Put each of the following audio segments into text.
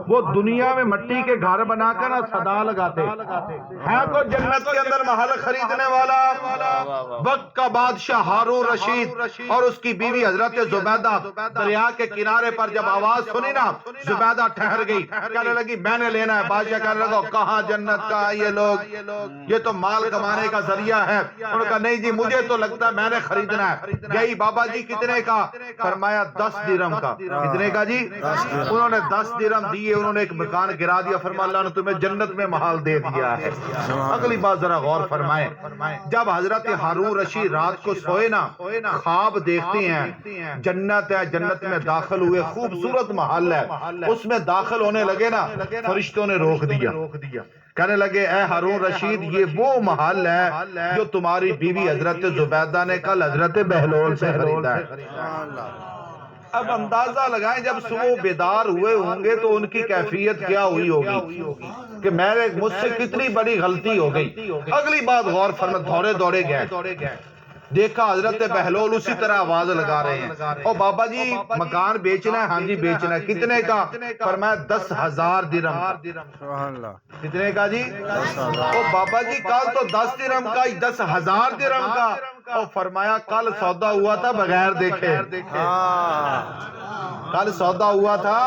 وہ دنیا میں مٹی کے گھر بنا کر صدا لگاتے ہیں کو جنت کے اندر محل خریدنے والا وقت کا بادشاہ ہارون رشید اور اس کی بیوی حضرت زبیدہ دریا کے کنارے پر جب آواز سنی نا زبیدہ ٹھہر گئی، کہنے لگی میں نے لینا ہے۔ بادشاہ کہنے لگا کہاں جنت کا یہ لوگ، یہ تو مال کمانے کا ذریعہ ہے۔ انہوں نے کہا نہیں جی مجھے تو لگتا ہے میں نے خریدنا ہے۔ گئی بابا جی کتنے کا؟ فرمایا 10 درہم کا۔ کتنے کا جی؟ انہوں نے 10 درہم دیے، انہوں نے ایک مکان گرا دیا، فرمایا اللہ نے تمہیں جنت میں محل دے دیا ہے۔ اگلی بات ذرا غور فرمائیں، جب حضرت ہارون رشید رات کو سوئے نا، خواب دیکھتے ہیں جنت ہے، جنت میں داخل ہوئے، خوبصورت محل ہے، اس میں داخل ہونے لگے نا، فرشتوں نے روک دیا، کہنے لگے اے ہارون رشید یہ وہ محل ہے جو تمہاری بیوی حضرت زبیدہ نے کل حضرت بہلول سے خریدا ہے۔ اب اندازہ لگائیں جب صبح بیدار ہوئے ہوں گے تو ان کی کیفیت کیا ہوئی ہوگی کہ مجھ سے کتنی بڑی غلطی ہو گئی۔ اگلی بات غور فرمائیں، دوڑے گئے، دیکھا حضرت بہلول اسی طرح آواز لگا رہے ہیں، او بابا جی مکان بیچنا ہے؟ ہاں جی بیچنا ہے۔ کتنے کا؟ فرمایا 10,000 درہم کا۔ کتنے کا جی؟ او بابا جی کل تو 10 درہم کا، 10,000 درہم کا۔ او فرمایا کل سودا ہوا تھا بغیر دیکھے، کل سودا ہوا تھا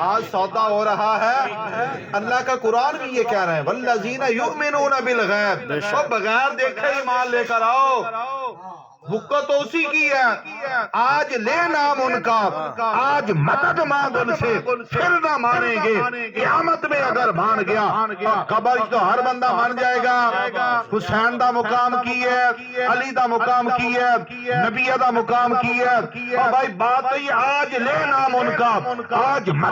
آج سودا ہو رہا ہے۔ اللہ کا قرآن بھی یہ کہہ رہے ہیں والذین یؤمنون بالغیب، اور بغیر دیکھے ایمان لے کر آؤ۔ بکت تو اسی کی ہے، آج لے نام ان کا، آج مدد مانگ ان سے، پھر نہ مانیں گے۔ قیامت میں اگر مان گیا قبر تو ہر بندہ مان جائے گا۔ حسین دا مقام کی ہے، علی دا مقام کی ہے، نبی دا مقام کی ہے، اور بھائی بات تو یہ آج لے نام ان کا، آج